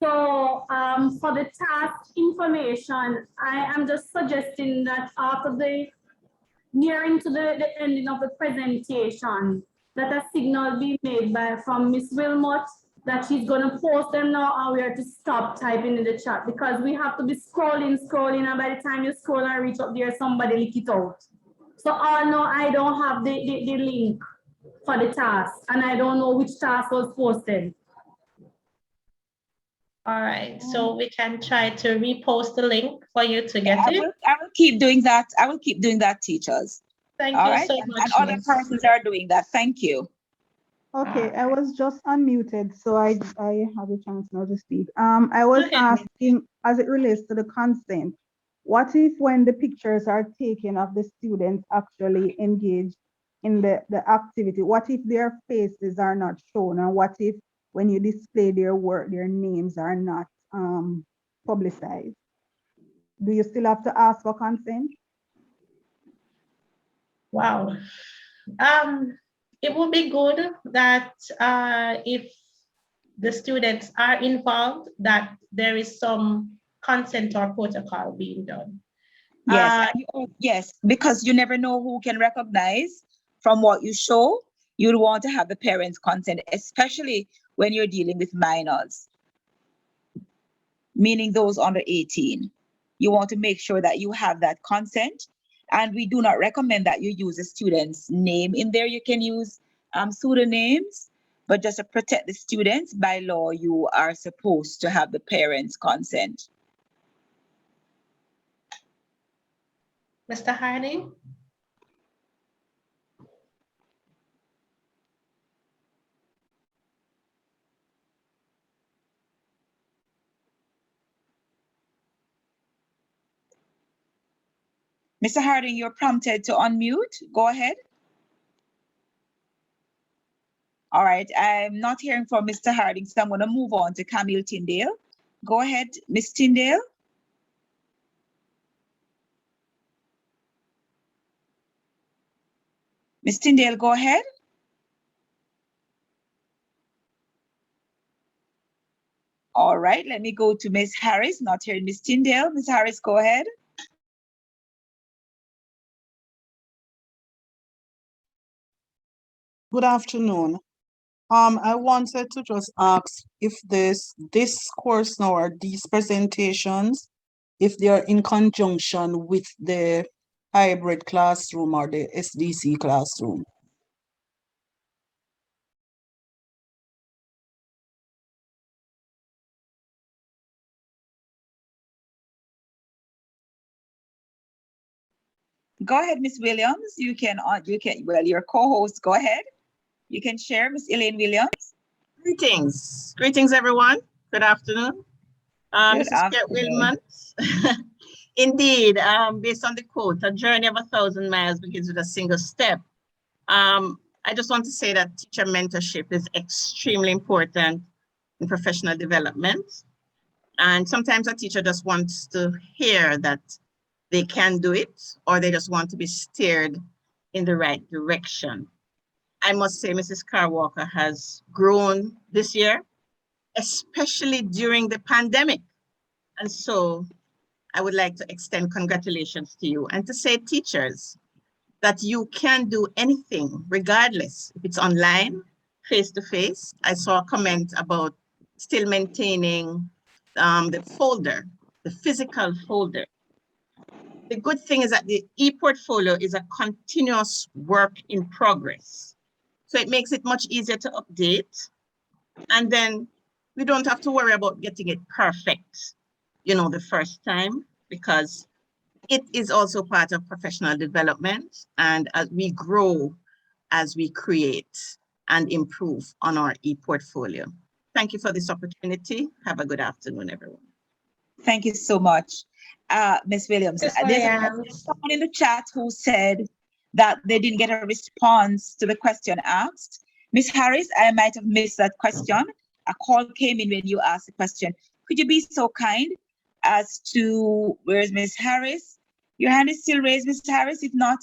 So for the task information, I am just suggesting that after the nearing to the ending of the presentation, that a signal be made from Miss Wilmot that she's going to post them now, and we are to stop typing in the chat, because we have to be scrolling, and by the time you scroll and reach up there, somebody leak it out. So no, I don't have the link for the task, and I don't know which task was posted. All right, so we can try to repost the link for you to get it. I will keep doing that. I will keep doing that, teachers. Thank All you right? so much. And other Miss. persons are doing that. Thank you. Okay, I was just unmuted, so I have a chance now to speak. I was asking, as it relates to the consent, what if when the pictures are taken of the students actually engaged in the activity, what if their faces are not shown, and what if when you display their work, their names are not publicized? Do you still have to ask for consent? Wow. It would be good that if the students are involved, that there is some consent or protocol being done. Yes, yes, because you never know who can recognize from what you show. You'd want to have the parents' consent, especially when you're dealing with minors, meaning those under 18. You want to make sure that you have that consent. And we do not recommend that you use a student's name in there. You can use pseudonyms, but just to protect the students, by law, you are supposed to have the parents' consent. Mr. Harding? Mr. Harding, you're prompted to unmute. Go ahead. All right, I'm not hearing from Mr. Harding, so I'm going to move on to Camille Tyndale. Go ahead, Ms. Tyndale. Ms. Tyndale, go ahead. All right, let me go to Ms. Harris, not hearing Ms. Tyndale. Ms. Harris, go ahead. Good afternoon. I wanted to just ask if this course now or these presentations, if they are in conjunction with the hybrid classroom or the SDC classroom. Go ahead, Ms. Williams. Well, your co-host, go ahead. You can share, Ms. Elaine Williams. Greetings, everyone. Good afternoon. Good Mrs. Kate afternoon. Wilmans. Indeed, based on the quote, a journey of 1,000 miles begins with a single step. I just want to say that teacher mentorship is extremely important in professional development. And sometimes a teacher just wants to hear that they can do it, or they just want to be steered in the right direction. I must say Mrs. Carr-Walker has grown this year, especially during the pandemic. And so I would like to extend congratulations to you and to say, teachers, that you can do anything regardless if it's online, face-to-face. I saw a comment about still maintaining the folder, the physical folder. The good thing is that the e-portfolio is a continuous work in progress. So it makes it much easier to update. And then we don't have to worry about getting it perfect, the first time, because it is also part of professional development. And as we grow, as we create and improve on our e-portfolio. Thank you for this opportunity. Have a good afternoon, everyone. Thank you so much, Ms. Williams. Yes, There's someone in the chat who said that they didn't get a response to the question asked. Ms. Harris, I might have missed that question. A call came in when you asked the question. Could you be so kind as to, where's Ms. Harris? Your hand is still raised, Ms. Harris. If not,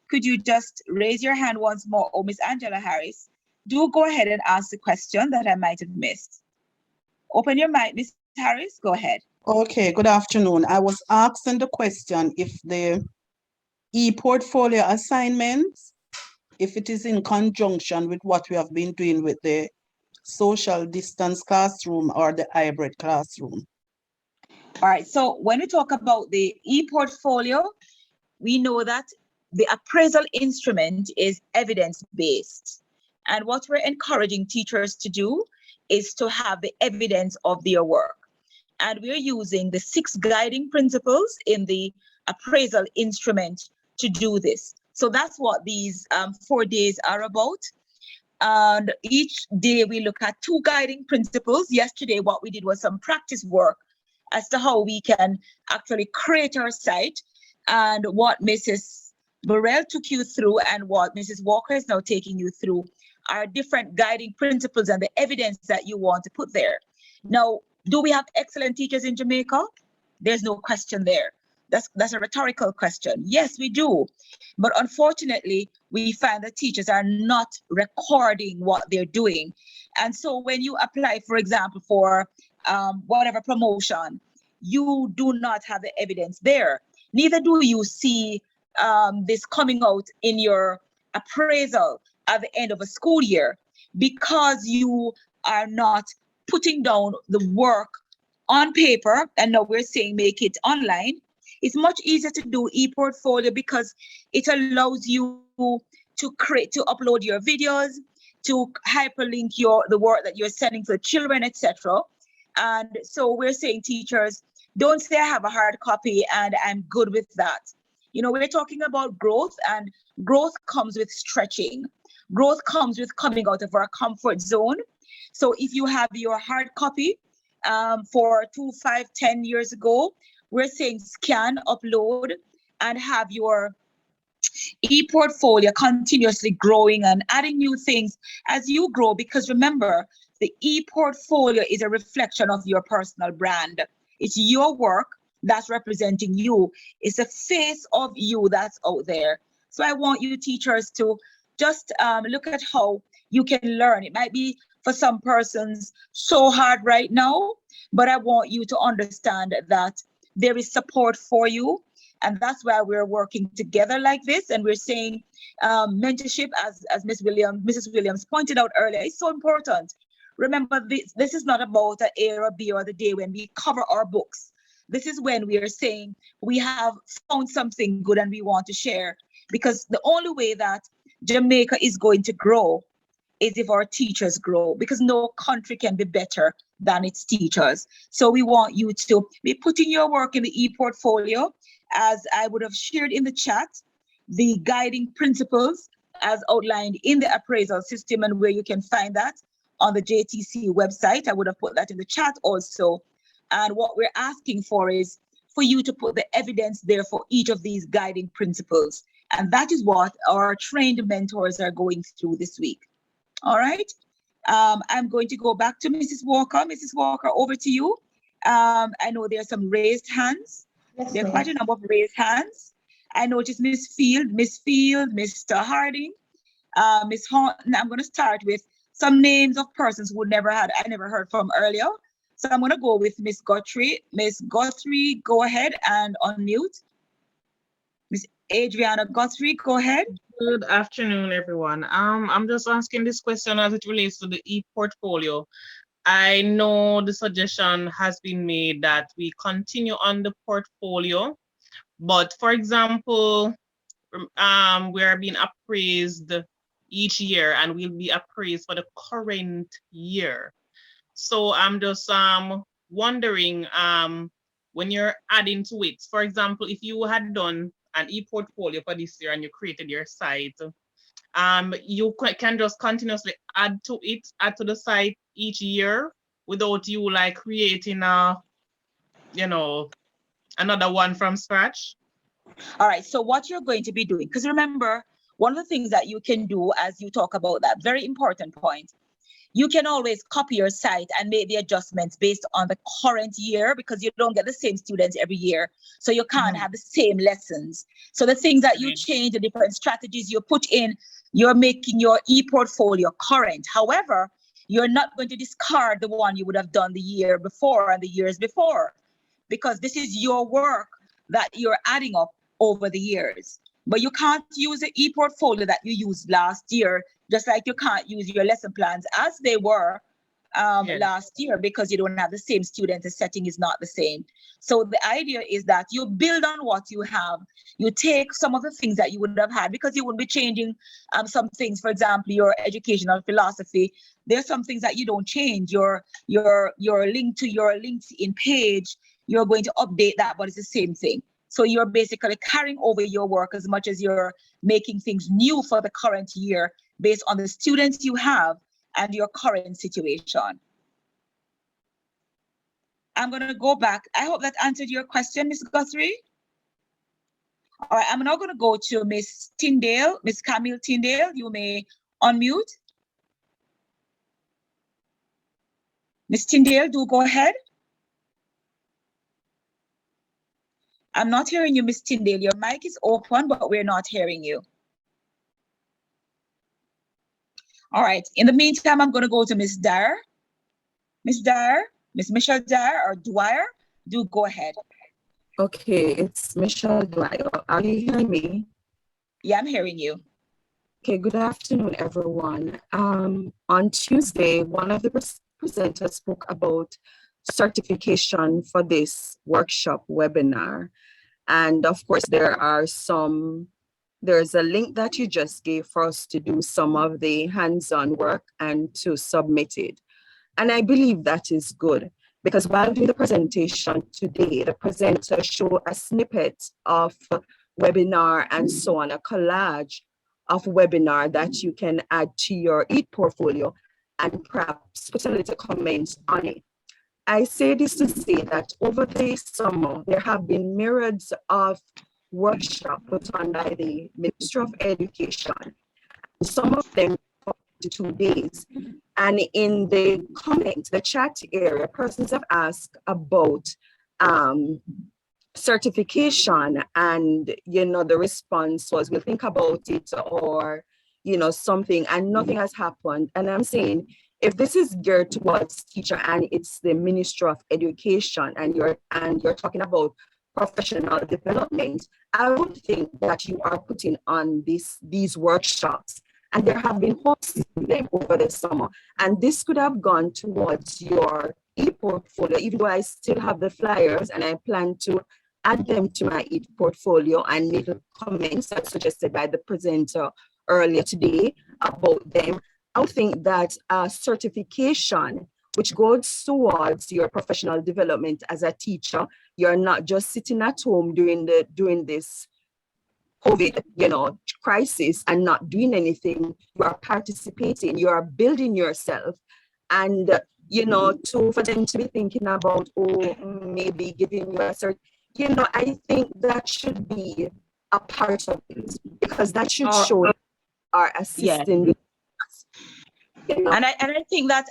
could you just raise your hand once more? Oh, Ms. Angela Harris, do go ahead and ask the question that I might have missed. Open your mic, Ms. Harris, go ahead. Okay, good afternoon. I was asking the question if the e-portfolio assignments, if it is in conjunction with what we have been doing with the social distance classroom or the hybrid classroom. All right, so when we talk about the e-portfolio, we know that the appraisal instrument is evidence-based. And what we're encouraging teachers to do is to have the evidence of their work. And we're using the 6 guiding principles in the appraisal instrument to do this. So that's what these 4 days are about. And each day we look at 2 guiding principles. Yesterday, what we did was some practice work as to how we can actually create our site, and what Mrs. Burrell took you through and what Mrs. Walker is now taking you through are different guiding principles and the evidence that you want to put there. Now, Do we have excellent teachers in Jamaica? There's no question there. That's a rhetorical question. Yes, we do. But unfortunately, we find that teachers are not recording what they're doing. And so when you apply, for example, for whatever promotion, you do not have the evidence there. Neither do you see this coming out in your appraisal at the end of a school year, because you are not putting down the work on paper. And now we're saying make it online. It's much easier to do e-portfolio because it allows you to upload your videos, to hyperlink the work that you're sending to the children, etc. And so we're saying, teachers, don't say I have a hard copy and I'm good with that. You know, we're talking about growth, and growth comes with stretching. Growth comes with coming out of our comfort zone. So if you have your hard copy for 2, 5, 10 years ago, we're saying scan, upload, and have your e-portfolio continuously growing and adding new things as you grow. Because remember, the e-portfolio is a reflection of your personal brand. It's your work that's representing you. It's a face of you that's out there. So I want you teachers to just look at how you can learn. It might be for some persons so hard right now, but I want you to understand that there is support for you. And that's why we're working together like this. And we're saying mentorship, as Mrs. Williams pointed out earlier, is so important. Remember, this is not about an A or a B or the day when we cover our books. This is when we are saying we have found something good and we want to share. Because the only way that Jamaica is going to grow is if our teachers grow, because no country can be better than its teachers. So we want you to be putting your work in the e-portfolio, as I would have shared in the chat, the guiding principles as outlined in the appraisal system, and where you can find that on the JTC website. I would have put that in the chat also. And what we're asking for is for you to put the evidence there for each of these guiding principles. And that is what our trained mentors are going through this week. All right. I'm going to go back to Mrs. Walker. Mrs. Walker, over to you. I know there are some raised hands. Yes, there are quite a number of raised hands. I noticed Miss Field, Mr. Harding, Miss Horton. I'm going to start with some names of persons who I never heard from earlier. So I'm going to go with Miss Guthrie. Miss Guthrie, go ahead and unmute. Miss Adriana Guthrie, go ahead. Good afternoon, everyone. I'm just asking this question as it relates to the e-portfolio. I know the suggestion has been made that we continue on the portfolio, but for example, we are being appraised each year and we'll be appraised for the current year. So I'm just wondering, when you're adding to it, for example, if you had done an e-portfolio for this year and you created your site, you can just continuously add to the site each year without you like creating another one from scratch. All right, so what you're going to be doing, because remember, one of the things that you can do as you talk about that very important point, you can always copy your site and make the adjustments based on the current year, because you don't get the same students every year. So you can't have the same lessons. So the things that you change, the different strategies you put in, you're making your e-portfolio current. However, you're not going to discard the one you would have done the year before and the years before, because this is your work that you're adding up over the years. But you can't use the e-portfolio that you used last year, just like you can't use your lesson plans as they were last year, because you don't have the same students. The setting is not the same. So the idea is that you build on what you have. You take some of the things that you would have had, because you wouldn't be changing some things. For example, your educational philosophy. There's some things that you don't change. Your link to your LinkedIn page, you're going to update that, but it's the same thing. So you're basically carrying over your work as much as you're making things new for the current year based on the students you have and your current situation. I'm going to go back. I hope that answered your question, Ms. Guthrie. All right, I'm now going to go to Ms. Tyndale, Ms. Camille Tyndale. You may unmute. Ms. Tyndale, do go ahead. I'm not hearing you, Miss Tyndale. Your mic is open, but we're not hearing you. All right. In the meantime, I'm going to go to Miss Dyer. Miss Dyer, Miss Michelle Dyer or Dwyer, do go ahead. Okay, it's Michelle Dwyer. Are you hearing me? Yeah, I'm hearing you. Okay, good afternoon, everyone. On Tuesday, one of the presenters spoke about certification for this workshop webinar. And of course, there's a link that you just gave for us to do some of the hands-on work and to submit it. And I believe that is good because while doing the presentation today, the presenter showed a snippet of webinar and so on, a collage of webinar that you can add to your e-portfolio and perhaps put a little comment on it. I say this to say that over the summer, there have been myriads of workshops put on by the Ministry of Education. Some of them for 2 days. And in the comments, the chat area, persons have asked about certification, and the response was, we'll think about it, or something, and nothing has happened. And I'm saying, if this is geared towards teacher and it's the Ministry of Education and you're talking about professional development, I would think that you are putting on these workshops, and there have been hosting them over the summer, and this could have gone towards your e-portfolio, even though I still have the flyers and I plan to add them to my e-portfolio and make comments as suggested by the presenter earlier today about them. I would think that certification, which goes towards your professional development as a teacher, you're not just sitting at home during this COVID, crisis and not doing anything. You are participating, you are building yourself, and for them to be thinking about, maybe giving you a cert, I think that should be a part of it, because that should show our assisting. Yeah. And I think that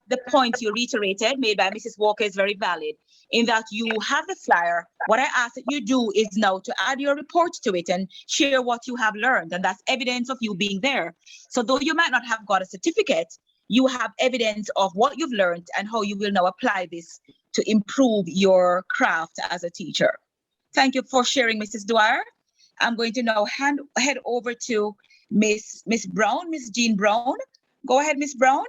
the point you reiterated, made by Mrs. Walker, is very valid, in that you have the flyer. What I ask that you do is now to add your report to it and share what you have learned, and that's evidence of you being there. So though you might not have got a certificate, you have evidence of what you've learned and how you will now apply this to improve your craft as a teacher. Thank you for sharing, Mrs. Dwyer. I'm going to now head over to Miss Brown, Miss Jean Brown. Go ahead, Miss Brown.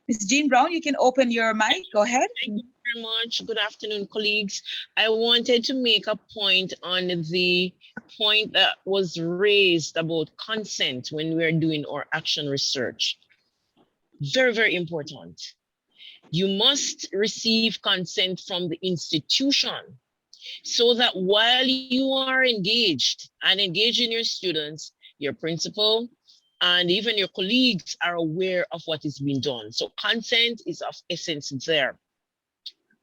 Ms. Jean Brown, you can open your mic. Go ahead. Thank you very much. Good afternoon, colleagues. I wanted to make a point on the point that was raised about consent when we're doing our action research. Very, very important. You must receive consent from the institution so that while you are engaged and engaging your students, your principal, and even your colleagues are aware of what is being done. So consent is of essence there.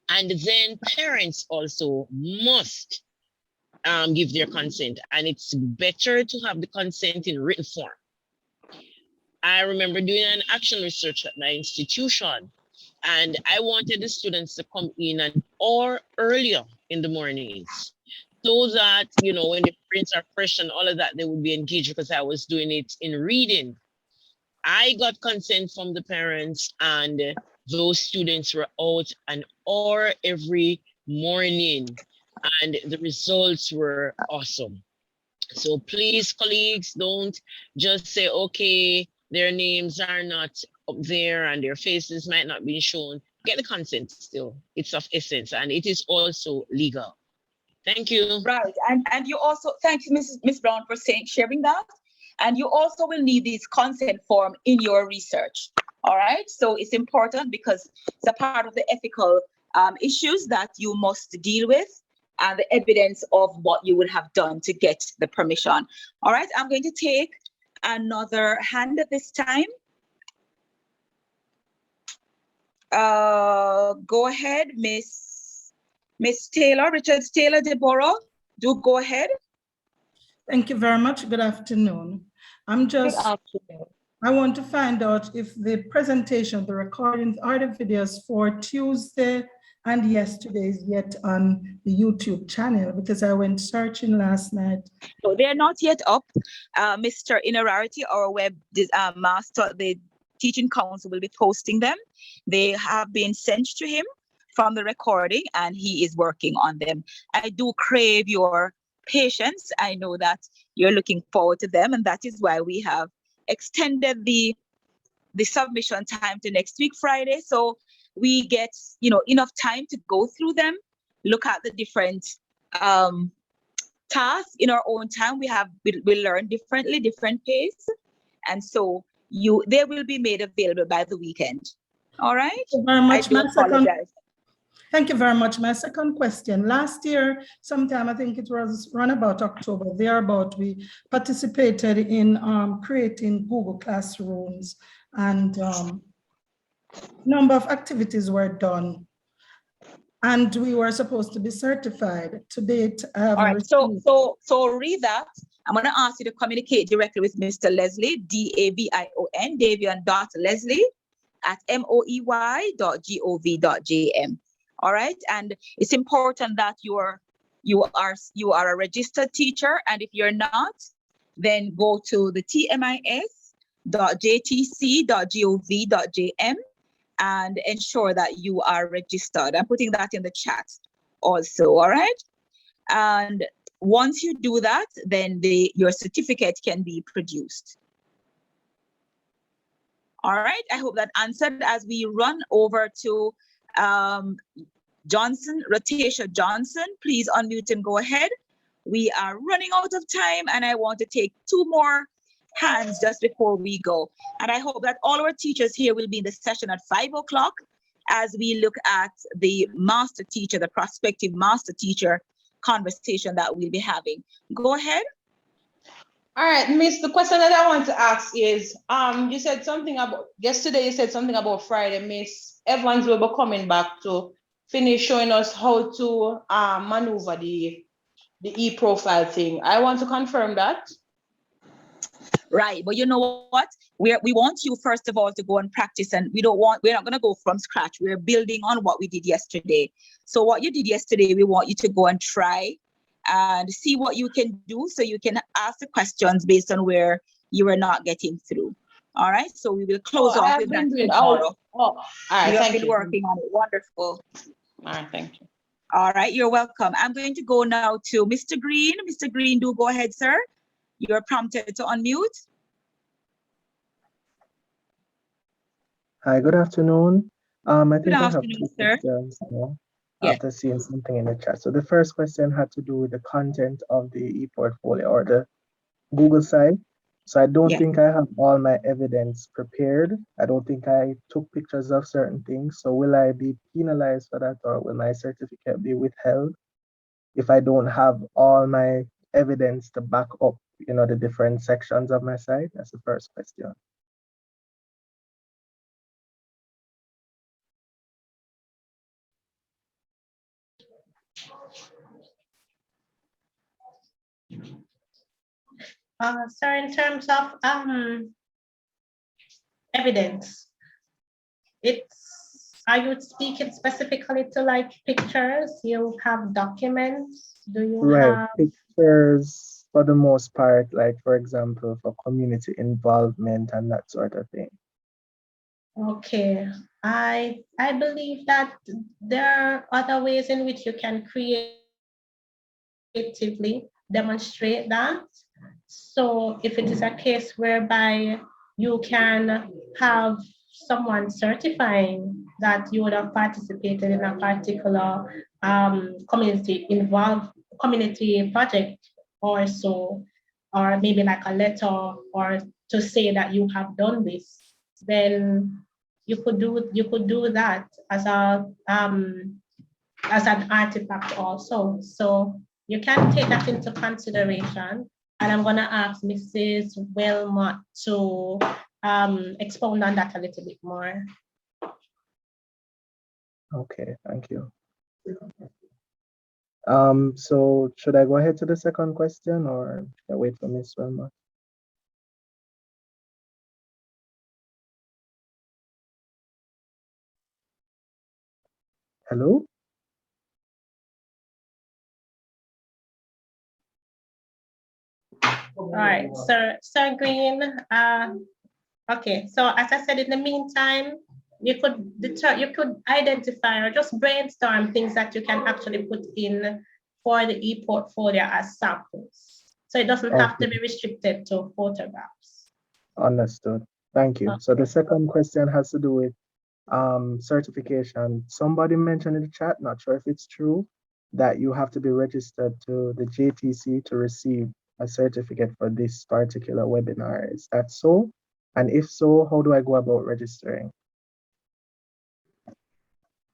And then parents also must give their consent, and it's better to have the consent in written form. I remember doing an action research at my institution, and I wanted the students to come in an hour earlier in the mornings, so that, when the brains are fresh and all of that, they would be engaged, because I was doing it in reading. I got consent from the parents, and those students were out an hour every morning, and the results were awesome. So please, colleagues, don't just say, okay, their names are not up there and their faces might not be shown. Get the consent still. It's of essence, and it is also legal. Thank you. Right, and you also, thank you, Ms. Brown, for sharing that. And you also will need this consent form in your research. All right, so it's important because it's a part of the ethical issues that you must deal with, and the evidence of what you would have done to get the permission. All right, I'm going to take another hand at this time. Go ahead, Miss Taylor, Richards Taylor Deborah, do go ahead. Thank you very much. Good afternoon. I want to find out if the presentation, the recordings, are the videos for Tuesday, and yesterday is yet on the YouTube channel because I went searching last night. So they're not yet up. Mr. Inararity, our web master, the teaching council will be posting them. They have been sent to him from the recording and he is working on them. I do crave your patience. I know that you're looking forward to them, and that is why we have extended the submission time to next week, Friday. So we get, enough time to go through them, look at the different tasks in our own time. We learn differently, different pace. And so they will be made available by the weekend. All right. Thank you very much. I do apologize. Thank you very much. My second question, last year, sometime, I think it was around about October, thereabout, we participated in creating Google Classrooms, and number of activities were done. And we were supposed to be certified. To date, I haven't All right, received. so read that. I'm going to ask you to communicate directly with Mr. Leslie, Davion, Davion.Leslie at moey.gov.jm. All right, and it's important that you are a registered teacher, and if you're not, then go to the tmis.jtc.gov.jm and ensure that you are registered. I'm putting that in the chat also. All right, and once you do that, then your certificate can be produced. All right, I hope that answered. As we run over to Johnson, Ratisha Johnson, please unmute and go ahead. We are running out of time, and I want to take 2 more hands just before we go. And I hope that all our teachers here will be in the session at 5 o'clock as we look at the master teacher, the prospective master teacher conversation that we'll be having. Go ahead. All right, Miss, the question that I want to ask is, you said something about, yesterday you said something about Friday. Miss Evans will be coming back to finish showing us how to maneuver the e-profile thing. I want to confirm that. Right, but you know what? We want you first of all to go and practice, and we're not going to go from scratch. We're building on what we did yesterday. So what you did yesterday, we want you to go and try and see what you can do, so you can ask the questions based on where you are not getting through. All right, so we will close off with that tomorrow. All right, you have thank been you. working on it. Wonderful. All right, thank you. All right, you're welcome. I'm going to go now to Mr. Green. Mr. Green, do go ahead, sir. You're prompted to unmute. Hi, good afternoon. I think I have 2 sir. questions now Yeah. after seeing something in the chat. So the first question had to do with the content of the e-portfolio or the Google site. So I don't think I have all my evidence prepared. I don't think I took pictures of certain things. So will I be penalized for that, or will my certificate be withheld if I don't have all my evidence to back up, the different sections of my site? That's the first question. So in terms of evidence, are you speaking specifically to like pictures? You have documents? Do you have Pictures for the most part, like for example, for community involvement and that sort of thing. Okay, I believe that there are other ways in which you can creatively demonstrate that. So if it is a case whereby you can have someone certifying that you would have participated in a particular community project or so, or maybe like a letter or to say that you have done this, then you could do that as an artifact also. So you can take that into consideration. And I'm going to ask Mrs. Wilmot to expound on that a little bit more. Okay, thank you. So should I go ahead to the second question, or should I wait for Ms. Wilmot? Hello? All right, Sir Green. Okay, so as I said, in the meantime, you could identify or just brainstorm things that you can actually put in for the e-portfolio as samples. So it doesn't have to be restricted to photographs. Understood. Thank you. So the second question has to do with certification. Somebody mentioned in the chat, not sure if it's true, that you have to be registered to the JTC to receive a certificate for this particular webinar. Is that so? And if so, how do I go about registering?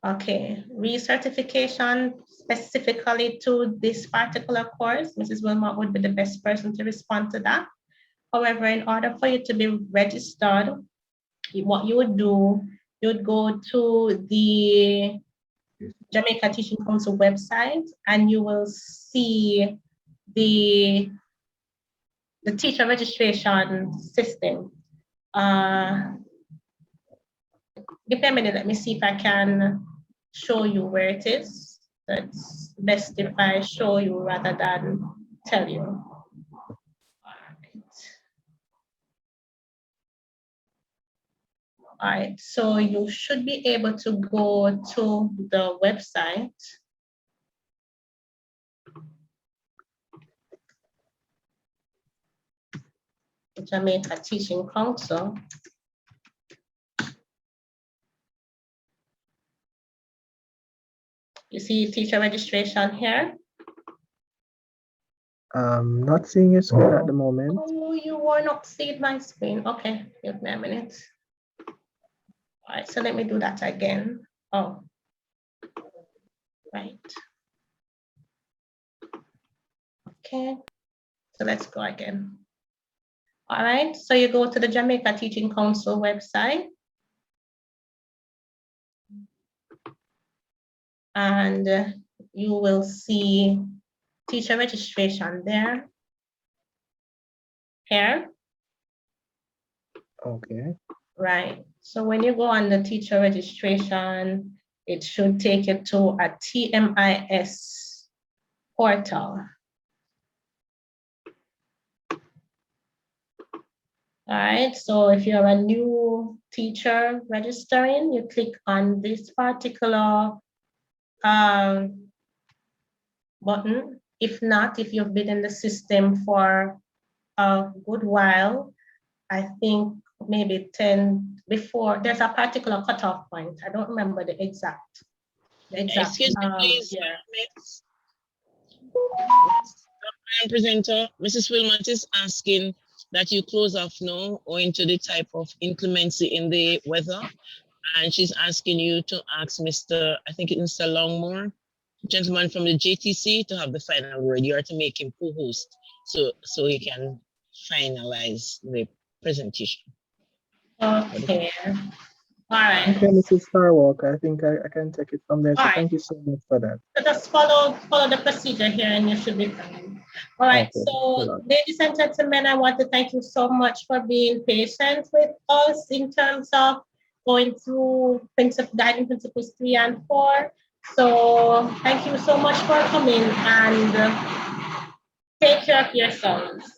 Okay, recertification specifically to this particular course, Mrs. Wilmot would be the best person to respond to that. However, in order for you to be registered, what you would do, you would go to the Jamaica Teaching Council website and you will see the teacher registration system. Give me a minute, let me see if I can show you where it is. That's best if I show you rather than tell you. All right, so you should be able to go to the website. Jamaica Teaching Council. You see teacher registration here? Not seeing your screen at the moment. Oh, you are not seeing my screen. Okay, give me a minute. All right, so let me do that again. Oh, right. Okay, so let's go again. All right, so you go to the Jamaica Teaching Council website. And you will see teacher registration there. Here. Okay. Right. So when you go on the teacher registration, it should take you to a TMIS portal. All right, so if you're a new teacher registering, you click on this particular button. If not, if you've been in the system for a good while, I think maybe 10 before, there's a particular cutoff point. I don't remember the exact. Excuse me, please. Presenter, Mrs. Wilmot is asking that you close off now owing to the type of inclemency in the weather. And she's asking you to ask Mr. I think it's Mr. Longmore, gentleman from the JTC, to have the final word. You are to make him co-host so he can finalize the presentation. Okay. All right. Okay, Mrs. Starwalk, I think I can take it from there. So thank you so much for that. So just follow the procedure here and you should be fine. All right, Okay. so ladies and gentlemen, I want to thank you so much for being patient with us in terms of going through guiding principles 3 and 4. So thank you so much for coming and take care of yourselves.